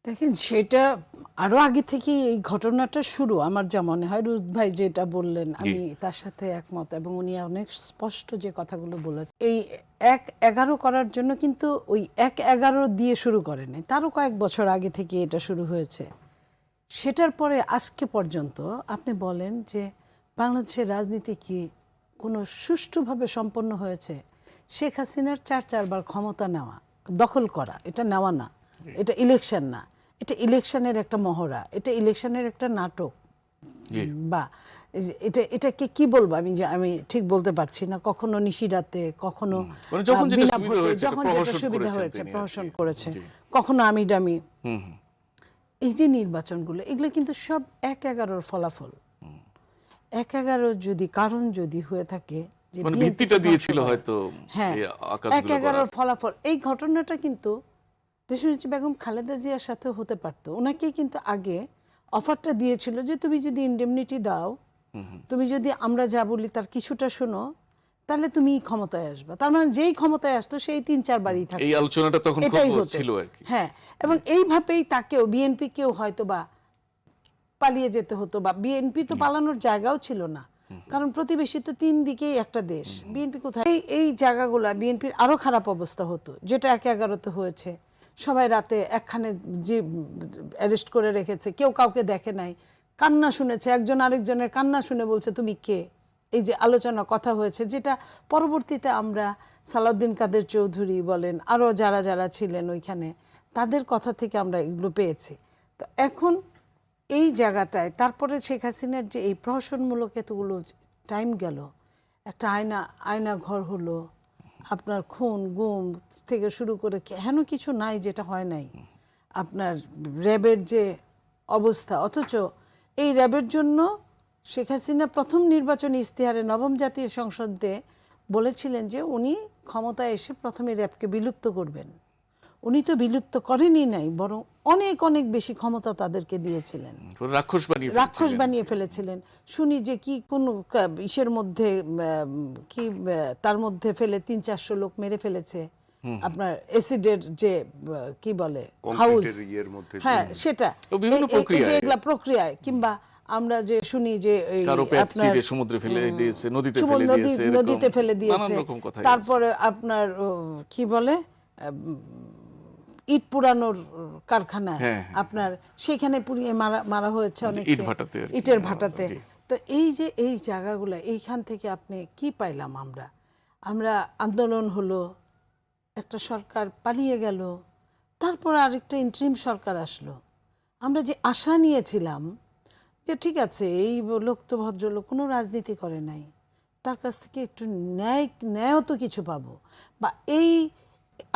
দেখেন সেটা আরো আগে থেকে এই ঘটনাটা শুরু। আমার যা মনে হয় রুজ ভাই যেটা বললেন আমি তার সাথে একমত, এবং উনি অনেক স্পষ্ট যে কথাগুলো বলেছেন। এই ১-১১ করার জন্য কিন্তু ওই ১-১১ দিয়ে শুরু করে নাই, তারও কয়েক বছর আগে থেকে এটা শুরু হয়েছে। সেটার পরে আজকে পর্যন্ত আপনি বলেন যে বাংলাদেশের রাজনীতি কি কোনো সুষ্ঠুভাবে সম্পন্ন হয়েছে? শেখ হাসিনার ৪বার ক্ষমতা নেওয়া, দখল করা, এটা নেওয়া না, এটা ইলেকশন না, এটা ইলেকশনের একটা মহড়া, এটা ইলেকশনের একটা নাটক, বা এটাকে কি বলবো আমি ঠিক বলতে পারছি না। কখনো নিশিরাতে, কখনো বিনা ভোটে, যখন যেটা সুবিধা হয়েছে প্রহসন করেছে, কখনো আমি ডামি। এই যে নির্বাচনগুলো, এগুলো কিন্তু সব ১-১১ ফলাফল। ১-১ যদি কারণ যদি হয়ে থাকে যে ভিত্তিটা দিয়েছিল হয়তো, হ্যাঁ ১-১ ফলাফল, এই ঘটনাটা কিন্তু দেশনেত্রী বেগম খালেদা জিয়ার সাথে হতে পারতো। ওনাকেই কিন্তু আগে অফারটা দিয়েছিল যে তুমি যদি ইনডেমনিটি দাও, তুমি যদি আমরা যা বলি তার কিছুটা শোনো, তাহলে তুমি ক্ষমতায় আসবে। তার মানে যেই ক্ষমতায় আসতো সেই ৩-৪ বারই থাকতো। এই আলোচনাটা তখন খুব ছিল আর কি। হ্যাঁ, এবং এইভাবেই তাকেও বিএনপি কেও হয়তো বা পালিয়ে যেতে হতো, বা বিএনপি তো পালানোর জায়গাও ছিল না, কারণ প্রতিবেশী তো 3 দিকেই একটা দেশ। বিএনপি কোথায়? এই জায়গাগুলো বিএনপির আরো খারাপ অবস্থা হতো, যেটা ১-১১তে হয়েছে। সবাই রাতে একখানে যে অ্যারেস্ট করে রেখেছে, কেউ কাউকে দেখে নাই, কান্না শুনেছে, একজন আরেকজনের কান্না শুনে বলছে তুমি কে। এই যে আলোচনা কথা হয়েছে, যেটা পরবর্তীতে আমরা সালাউদ্দিন কাদের চৌধুরী বলেন, আরও যারা যারা ছিলেন ওইখানে, তাদের কথা থেকে আমরা এগুলো পেয়েছি। তো এখন এই জায়গাটায় তারপরে শেখ হাসিনার যে এই প্রহসনমূলক এতগুলো টাইম গেল, একটা আয়না ঘর হলো, আপনার খুন গুম থেকে শুরু করে হেন কিছু নাই যেটা হয় নাই। আপনার র্যাবের যে অবস্থা, অথচ এই র্যাবের জন্য শেখ হাসিনা প্রথম নির্বাচনী ইশতেহারে নবম জাতীয় সংসদে বলেছিলেন যে উনি ক্ষমতায় এসে প্রথমে র্যাবকে বিলুপ্ত করবেন। উনি তো বিলুপ্ত করেনই নাই, বরং অনেক অনেক বেশি ক্ষমতা তাদেরকে দিয়েছিলেন, রাক্ষস বানিয়ে ফেলেছিলেন। শুনি যে কি কোন ইসের মধ্যে কি তার মধ্যে ফেলে 300-400 লোক মেরে ফেলেছে, আপনার অ্যাসিডের যে কি বলে হাউস, হ্যাঁ সেটা, এগুলা প্রক্রিয়ায়, কিংবা আমরা যে শুনি যে আপনার সমুদ্রে ফেলে দিয়েছে, নদীতে ফেলে দিয়েছে, তারপরে আপনার কি বলে ইট পুরানোর কারখানা, আপনার সেখানে পুড়িয়ে মারা হয়েছে অনেক, ইটের ভাটাতে। তো এই যে এই জায়গাগুলো, এইখান থেকে আপনি কি পাইলাম আমরা আন্দোলন হলো, একটা সরকার পালিয়ে গেল, তারপর আরেকটা ইন্টারিম সরকার আসলো। আমরা যে আশা নিয়েছিলাম যে ঠিক আছে এই লোক তো ভদ্রলোক, কোনো রাজনীতি করে নাই, তার কাছ থেকে একটু ন্যায়ও তো কিছু পাবো, বা এই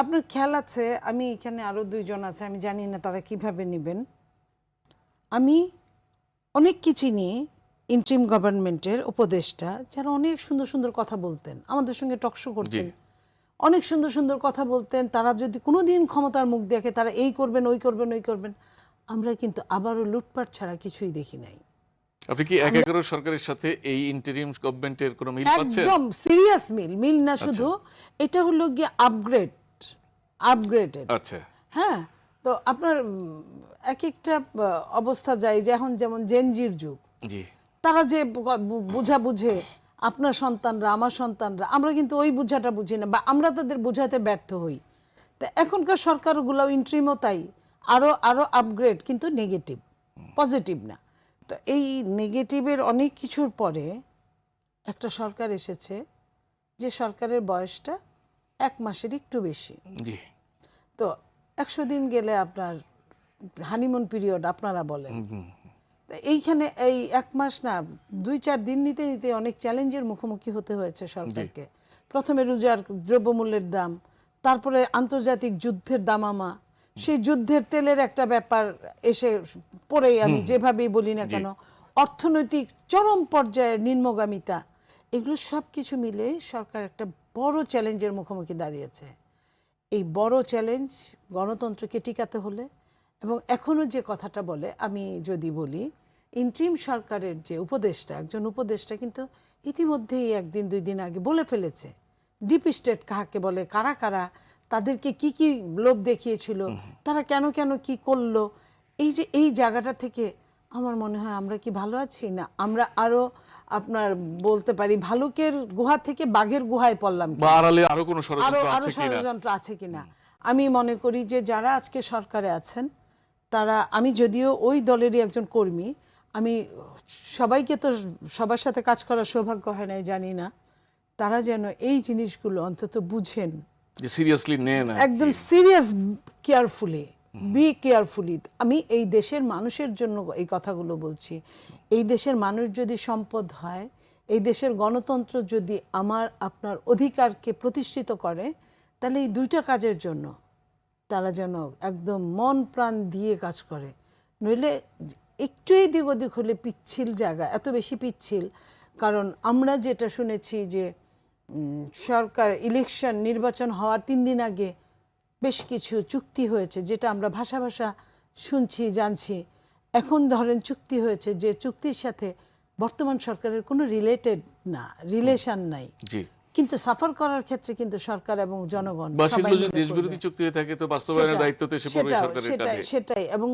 আপনার খেয়াল আছে, আমি এখানে আরো 2 জন আছে, আমি জানি না তারা কিভাবে নেবেন। আমি অনেক কিছু নিয়ে ইন্টারিম গভর্নমেন্টের উপদেষ্টা যারা অনেক সুন্দর সুন্দর কথা বলতেন, আমাদের সঙ্গে টকশো করতেন, অনেক সুন্দর সুন্দর কথা বলতেন, তারা যদি কোনোদিন ক্ষমতার মুখ দেখে তারা এই করবেন ওই করবেন ওই করবেন, আমরা কিন্তু আবারও লুটপাট ছাড়া কিছুই দেখি নাই। আপনি কি ১-১ সরকারের সাথে এই ইন্টারিম গভর্নমেন্টের কোনো মিল পাচ্ছেন? একদম সিরিয়াস মিল না, শুধু এটা হলো গিয়ে আপগ্রেডেড। আচ্ছা, হ্যাঁ, তো আপনার এক একটা অবস্থা যায়, যে এখন যেমন জেনজির যুগ, তারা যে বুঝা বুঝে আপনার সন্তানরা আমার সন্তানরা, আমরা কিন্তু ওই বুঝাটা বুঝি না, বা আমরা তাদের বোঝাতে ব্যর্থ হই। তা এখনকার সরকারগুলো ইন্টারিমও তাই, আরো আপগ্রেড, কিন্তু নেগেটিভ, পজিটিভ না। তো এই নেগেটিভের অনেক কিছুর পরে একটা সরকার এসেছে, যে সরকারের বয়সটা 1 মাসের একটু বেশি। তো 100 দিন গেলে আপনার হানিমুন পিরিয়ড আপনারা বলেন। এইখানে এই 1 মাস না, 2-4 দিন নিতে নিতে অনেক চ্যালেঞ্জের মুখোমুখি হতে হয়েছে সরকারকে। প্রথমে রোজার দ্রব্যমূল্যের দাম, তারপরে আন্তর্জাতিক যুদ্ধের দামামা, সেই যুদ্ধের তেলের একটা ব্যাপার এসে পড়েই, আমি যেভাবেই বলি না কেন, অর্থনৈতিক চরম পর্যায়ে নিম্নগামিতা, এগুলো সব কিছু মিলে সরকার একটা বড় চ্যালেঞ্জের মুখোমুখি দাঁড়িয়েছে। এই বড় চ্যালেঞ্জ গণতন্ত্রকে টিকাতে হলে, এবং এখনো যে কথাটা বলে, আমি যদি বলি ইন্টারিম সরকারের যে উপদেষ্টা, একজন উপদেষ্টা কিন্তু ইতিমধ্যেই 1 দিন 2 দিন আগে বলে ফেলেছে ডিপ স্টেট কাকে বলে, কারা কারা তাদেরকে কি কি লোভ দেখিয়েছিল, তারা কেন কেন কি করলো, এই যে এই জায়গাটা থেকে আমার মনে হয় আমরা কি ভালো আছি না আমরা আরো আপনার বলতে পারি ভালুকের গুহা থেকে বাঘের গুহায় পড়লাম বা আড়ালে আরো কোনো আরো ষড়যন্ত্র আরো আছে কিনা? ষড়যন্ত্র আছে কিনা। আমি মনে করি যে যারা আজকে সরকারে আছেন তারা, আমি যদিও ওই দলেরই একজন কর্মী, আমি সবাইকে তো সবার সাথে কাজ করার সৌভাগ্য হয় নাই জানি না, তারা যেন এই জিনিসগুলো অন্তত বুঝেন, যে সিরিয়াসলি নেন আর কি। একদম সিরিয়াস কেয়ারফুলি, বি কেয়ারফুলি। আমি এই দেশের মানুষের জন্য এই কথাগুলো বলছি। এই দেশের মানুষ যদি সম্পদ হয়, এই দেশের গণতন্ত্র যদি আমার আপনার অধিকারকে প্রতিষ্ঠিত করে, তাহলে এই দুইটা কাজের জন্য তারা যেন একদম মন প্রাণ দিয়ে কাজ করে। নইলে একটু এদিক ওদিক হলে পিচ্ছিল জায়গা, এত বেশি পিচ্ছিল। কারণ আমরা যেটা শুনেছি যে সরকার ইলেকশন নির্বাচন হওয়ার 3 দিন আগে বেশ কিছু চুক্তি হয়েছে, যেটা আমরা ভাষা ভাষা শুনছি জানছি। এখন ধরেন চুক্তি হয়েছে যে চুক্তির সাথে বর্তমান সরকারের কোনো রিলেশন নাই, জি, কিন্তু সাফার করার ক্ষেত্রে কিন্তু সরকার এবং জনগণ বা সবাই সেগুলো যদি মনে দেশবিরোধী করবে। চুক্তি হয়ে থাকে তো বাস্তবায়নের দায়িত্ব তো এসে পড়বে সরকারের কাঁধে। সেটাই। এবং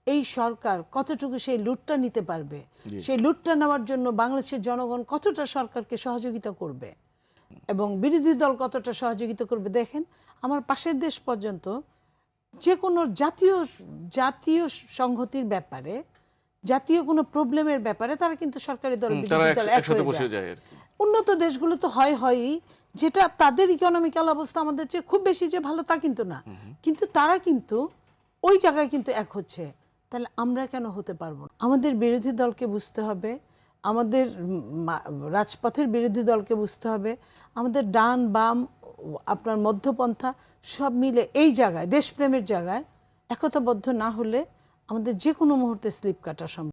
এই সরকার কতটুকু সেই লুটটা নিতে পারবে, সেই লুটটা নেওয়ার জন্য বাংলাদেশের জনগণ কতটা সরকারকে সহযোগিতা করবে এবং বিরোধী দল কতটা সহযোগিতা করবে। দেখেন আমার পাশের দেশ পর্যন্ত যে কোনো জাতীয় সংহতির ব্যাপারে, জাতীয় কোনো প্রবলেমের ব্যাপারে তারা কিন্তু সরকারি দল তারা বিরোধী দল এক একসাথে হয়ে বসে যায়। যায় আর কি। উন্নত দেশগুলো তো হয়ই, যেটা তাদের ইকোনমিক্যাল অবস্থা আমাদের চেয়ে খুব বেশি যে ভালো তা কিন্তু না, কিন্তু তারা কিন্তু ওই জায়গায় কিন্তু এক হচ্ছে। তাহলে আমরা কেন হতে পারবো না? আমাদের বিরোধী দলকে বুঝতে হবে, আমাদের রাজপথের বিরোধী দলকে বুঝতে হবে, আমাদের ডান বাম আপনার মধ্যপন্থা সব মিলে এই জায়গায় দেশপ্রেমের জায়গায় একতাবদ্ধ না হলে আমাদের যে কোনো মুহূর্তে স্লিপ কাটা সম্ভব।